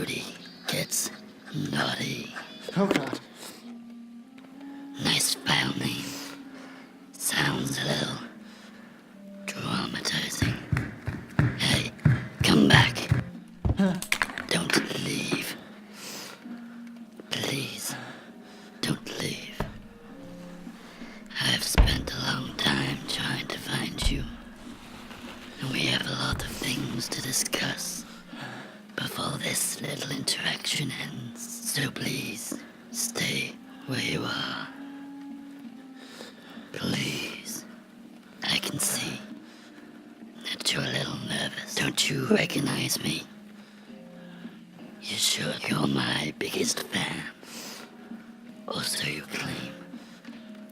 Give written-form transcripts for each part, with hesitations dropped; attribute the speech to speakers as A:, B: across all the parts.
A: booty gets naughty.
B: Oh God.
A: Nice file name. Sounds a little traumatizing. Hey, come back. Don't leave. Please, don't leave. I've spent a long time trying to find you, and we have a lot of things to discuss before this little interaction ends. So please, stay where you are. Please. I can see that you're a little nervous. Don't you recognize me? You sure you're my biggest fan? Or so you claim.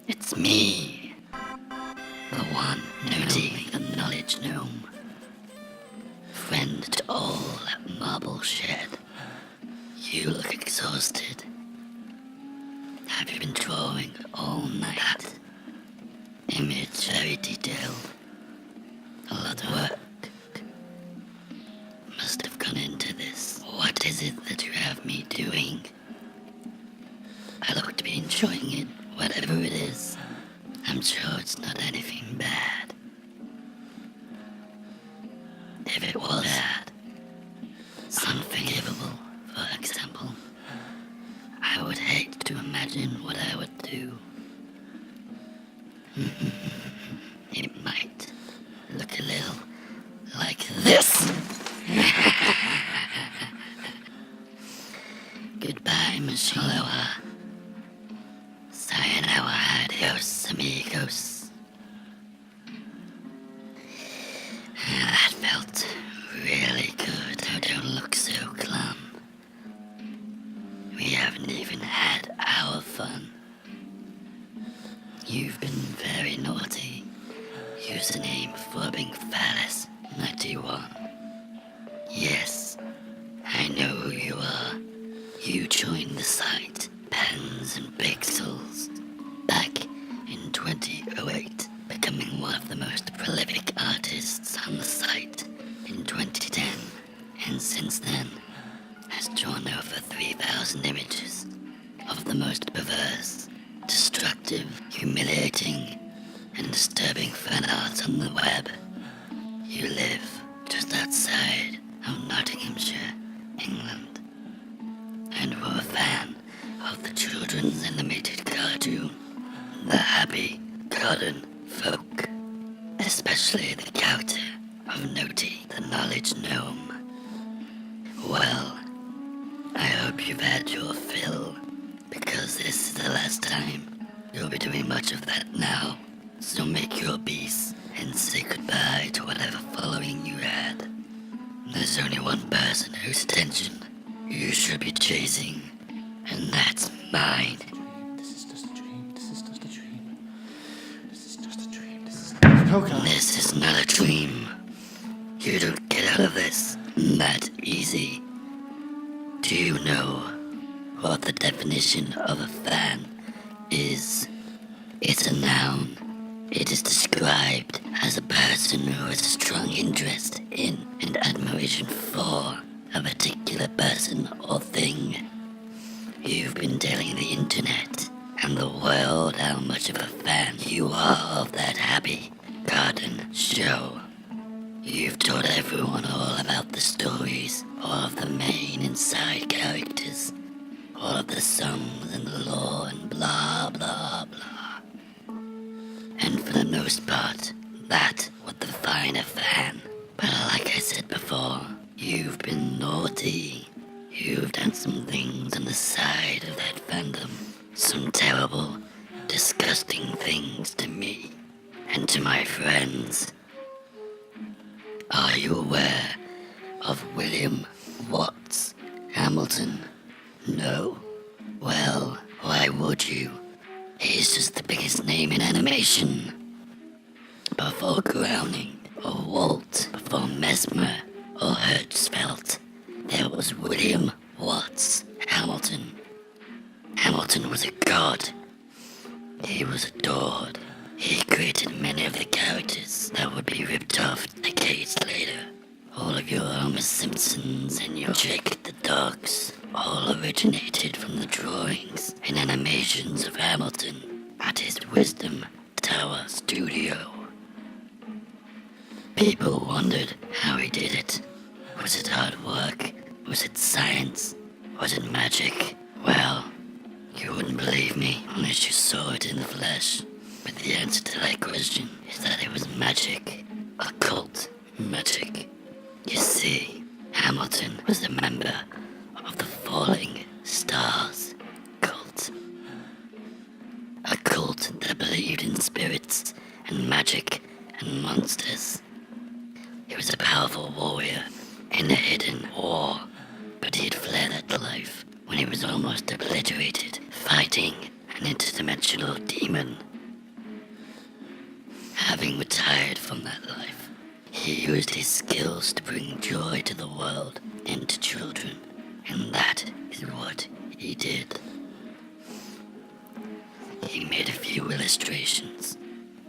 A: It's me. The one, Noti, the knowledge gnome. Friend to all at Marble Shed. You look exhausted. Have you been drawing all night? Image very detailed. A lot of work must have gone into this. What is it that you have me doing? I look to be enjoying it, whatever it is. I'm sure it's not anything bad. If it was bad, unforgivable, for example, I would hate to imagine what I would do. It might look a little like this. Goodbye, Miss Aloha. Sayonara, adios, amigos. That felt really good. Oh, don't look so glum. We haven't even had our fun. You've been very naughty. Username Furbing Phallus 91. Yes, I know who you are. You joined the site, Pens and Pixels, back in 2008, becoming one of the most prolific artists on the site in 2010, and since then has drawn over 3,000 images of the most perverse, destructive, humiliating, and disturbing fan art on the web. You live just outside of Nottinghamshire, England, and were a fan of the children's animated cartoon, The Happy Garden Folk, especially the character of Noti, the knowledge gnome. Well, I hope you've had your fill, because this is the last time you'll be doing much of that now. So make your peace and say goodbye to whatever following you had. There's only one person whose attention you should be chasing, and that's mine.
B: This is just a dream. This is just a dream. This is just a dream. This is... Oh God.
A: This is not a dream. You don't get out of this that easy. Do you know what the definition of a fan is? It's a noun. It is described as a person who has a strong interest in and admiration for a particular person or thing. You've been telling the internet and the world how much of a fan you are of that Happy Garden show. You've told everyone all about the stories, all of the main and side characters, all of the songs and the lore and blah blah blah. And for the most part, that would define a fan. But like I said before, you've been naughty. You've done some things on the side of that fandom. Some terrible, disgusting things to me and to my friends. Are you aware of William Watts Hamilton? No? Well, why would you? He's just the biggest name in animation. Before Browning, or Walt, before Mesmer, or Hertzfeld, there was William Watts Hamilton. Hamilton was a god. He was adored. He created many of the characters that would be ripped off decades later. All of Your Homer Simpsons and your Jake the Dogs all originated from the drawings and animations of Hamilton at his Wisdom Tower studio. People wondered how he did it. Was it hard work? Was it science? Was it magic? Well, you wouldn't believe me unless you saw it in the flesh. But the answer to that question is that it was magic. Occult magic. You see, Hamilton was a member of the Falling Stars cult. A cult that believed in spirits and magic and monsters. He was a powerful warrior in a hidden war, but he had fled that life when he was almost obliterated fighting an interdimensional demon. Having retired from that life, he used his skills to bring joy to the world and to children, and that is what he did. He made a few illustrations,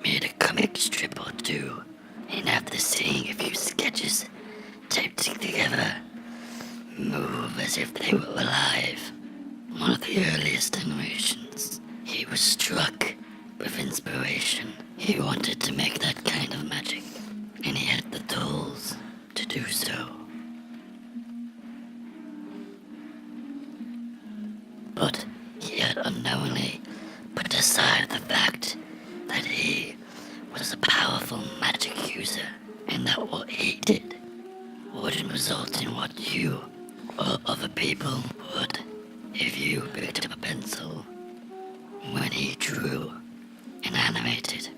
A: made a comic strip or two, and after seeing a few sketches taped together, move as if they were alive, one of the earliest animations, he was struck with inspiration. He wanted to make that kind of magic, and he had the tools to do so. But he had unknowingly put aside the fact that he was a powerful magic user, and that what he did wouldn't result in what you or other people would if you picked up a pencil. When he drew and animated,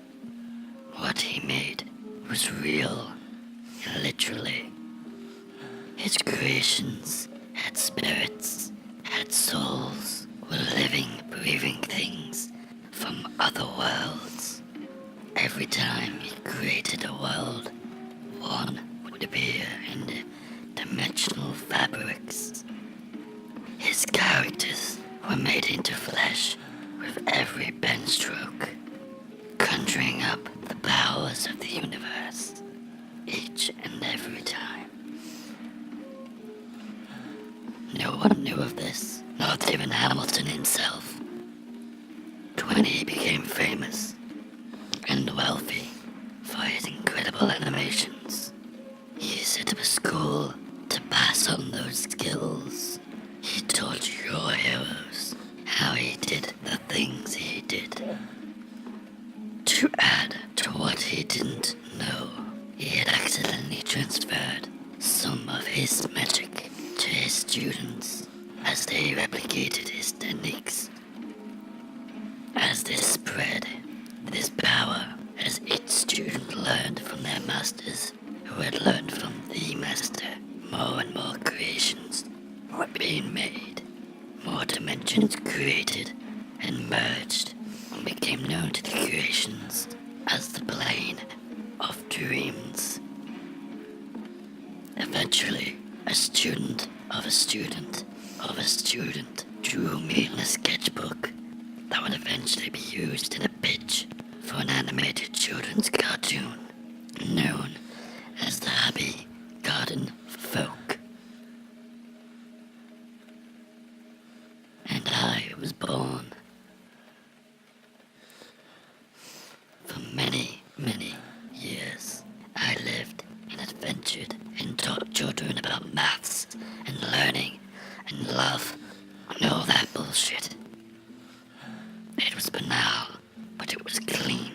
A: what he made was real, literally. His creations had spirits, had souls, were living, breathing things from other worlds. Every time he created a world, one would appear in the dimensional fabrics. His characters were made into flesh with every pen stroke, conjuring up the powers of the universe, each and every time. No one knew of this, not even Hamilton himself. When he became famous and wealthy for his incredible animations, he set up a school to pass on those skills. He taught your heroes how he did the things he did. To add to what he didn't know, he had accidentally transferred some of his magic to his students as they replicated his techniques. As this spread, this power, as each student learned from their masters, who had learned from the master, more and more creations were being made, more dimensions created and merged, and became known to the creations as the plane of dreams. Eventually, a student of a student of a student drew me in a sketchbook that would eventually be used in a pitch for an animated children's cartoon known as the Happy Garden Folk. And I was born. For many, many years, I lived and adventured and taught children about maths and learning and love and all that bullshit. It was banal, but it was clean.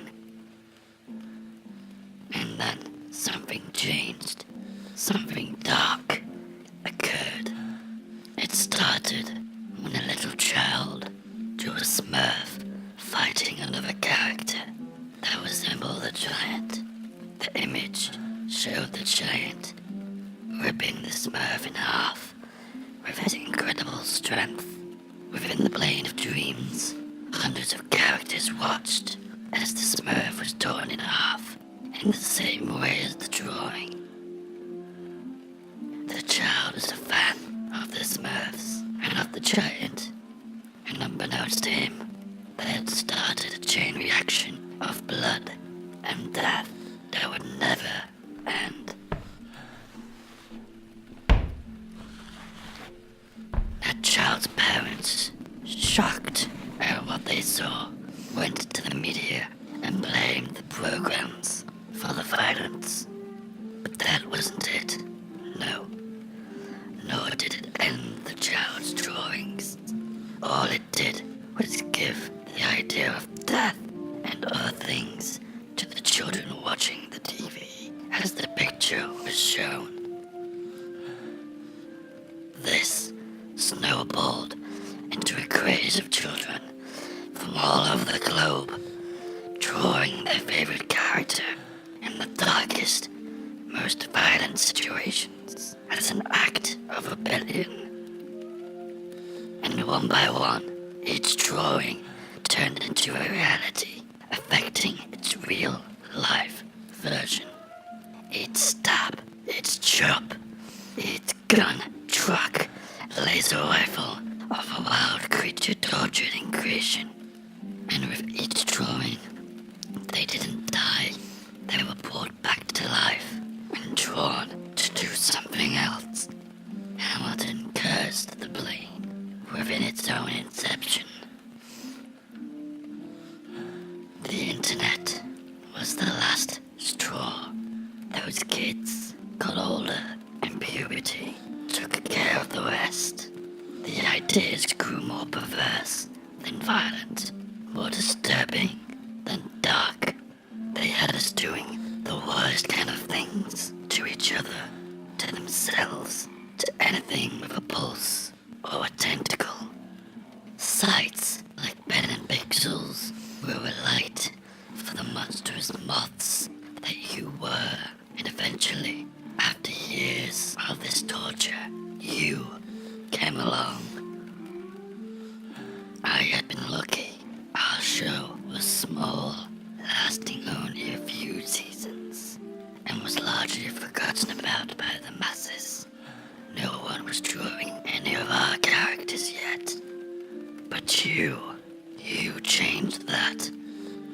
A: And then something changed. Something dark occurred. It started when a little child drew a Smurf fighting another character that resembled a giant. The image showed the giant ripping the Smurf in half with his incredible strength. Within the plane of dreams, hundreds of characters watched as the Smurf was torn in half in the same way as the drawing. The child was a fan of the Smurfs and of the giant, and unbeknownst to him, they had started a chain reaction of blood and death that would never end. saw went to the media and blamed the programs for the violence. But that wasn't it. No. Nor did it end the child's drawings. All it did was give the idea of death and other things to the children watching the TV as the picture was shown. This snowballed into a craze of children from all over the globe, drawing their favorite character in the darkest, most violent situations as an act of rebellion. And one by one, each drawing turned into a reality, affecting its real-life version. Each stab, each chop, each gun, truck, laser rifle of a wild creature tortured in creation. And with each drawing, they didn't die. They were brought back to life and drawn to do something else. Hamilton cursed the plane within its own inception. The internet was the last straw. Those kids got older and puberty took care of the rest. The ideas grew more perverse than violent, more disturbing than dark. They had us doing the worst kind of things to each other, to themselves, to anything with a pulse or a tentacle. Sights like pen and pixels were a light for the monstrous moths that you were, and eventually, after years of this torture, you came along. I had been lucky. Our show was small, lasting only a few seasons, and was largely forgotten about by the masses. No one was drawing any of our characters yet. But you changed that.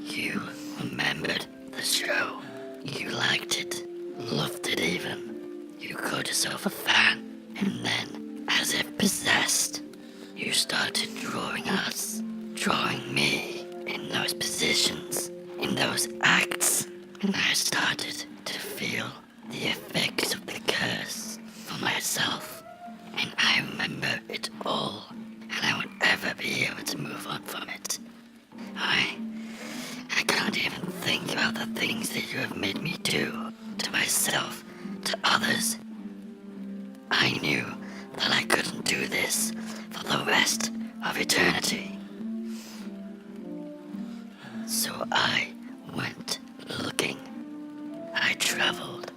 A: You remembered the show. You liked it, loved it even. You called yourself a fan, and then, as if possessed, you started drawing us, drawing me in those positions, in those acts, and I started to feel the effects of the curse for myself, and I remember it all, and I won't ever be able to move on from it. I can't even think about the things that you have made me do, to myself, to others. I knew that I couldn't do this for the rest of eternity. So I went looking. I traveled,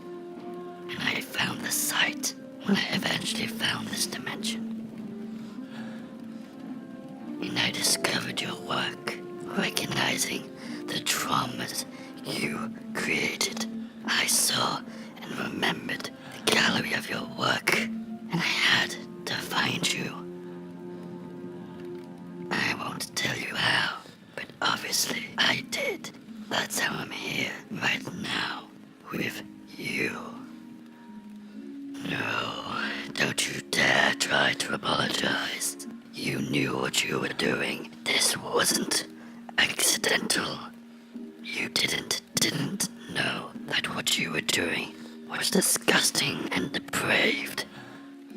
A: and I found the site when I eventually found this dimension. And I discovered your work, recognizing the traumas you created. I saw and remembered the gallery of your work, and I had to find you. I won't tell you how, but obviously I did. That's how I'm here right now, with you. No, don't you dare try to apologize. You knew what you were doing. This wasn't accidental. You didn't know that what you were doing was disgusting and depraved.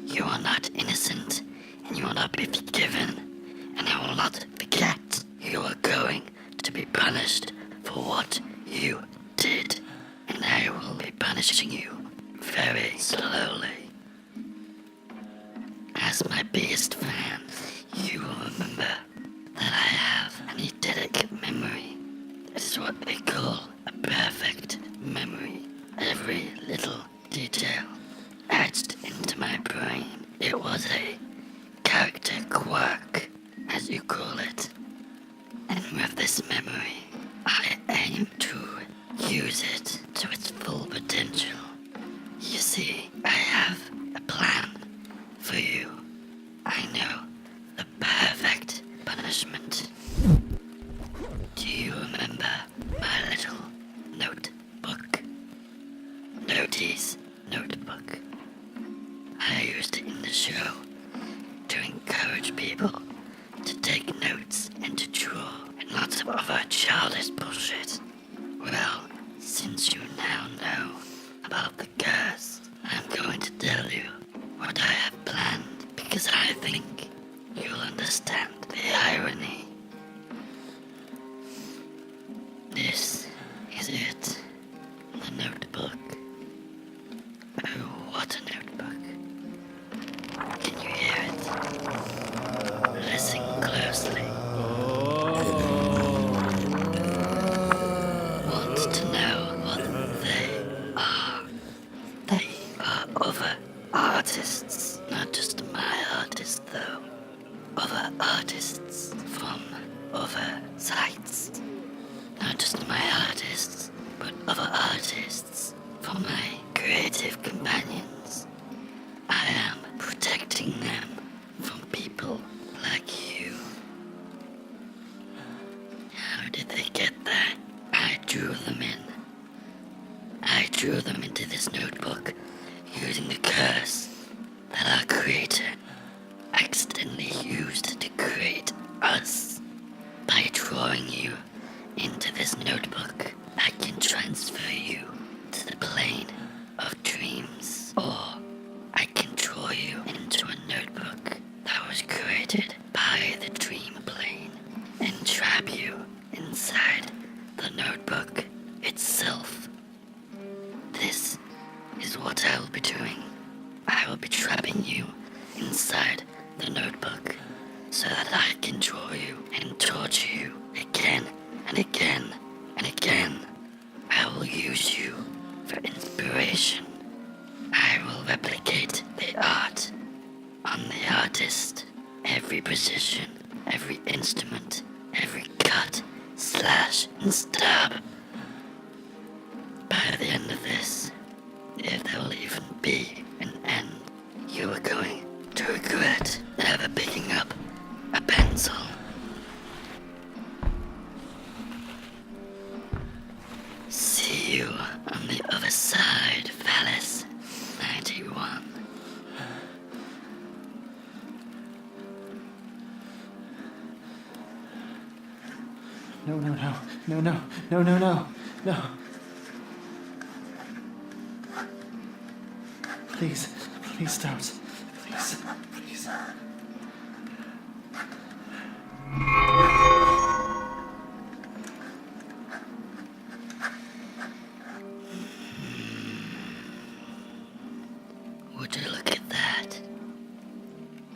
A: You are not innocent, and you will not be forgiven, and I will not forget. You are going to be punished for what you did, and I will be punishing you very slowly. As my biggest fan, you will remember that I have an eidetic memory. It is what they call a perfect memory. Every little detail etched into my brain. It was a character quirk, as you call it. And with this memory, I aim to use it to its full potential. You see, I have a plan for you. I know the perfect punishment. Do you remember my little notebook? Notice notebook. I used it in the show to encourage people to take notes and to draw. And understand the irony. This is it. The notebook. Oh, what a notebook. Can you hear it? Listen closely. Want to know what they are? They are other artists. Not just my artist, though. Other artists from other sites. Not just my artists, but other artists from my creative companions. I am protecting them from people like you. How did they get that? I drew them in. I drew them into this notebook using the curse that our creator accidentally used to create us. By drawing you into this notebook, I can transfer you to the plane of dreams. Or I can draw you into a notebook that was created by the dream plane and trap you inside the notebook itself. This is what I will be doing. I will be trapping you inside the notebook so that I can draw you and torture you again and again and again. I will use you for inspiration. I will replicate the art on the artist. Every position, every instrument, every cut, slash, and stab. By the end of this, if there will even be an end, you are going to regret never picking up a pencil. See you on the other side, Phallus 91.
B: No, no, no, no, no, no, no, no, no. Please, please don't. Please, please.
A: Would you look at that?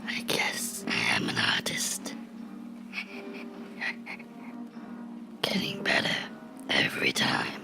A: I guess I am an artist. Getting better every time.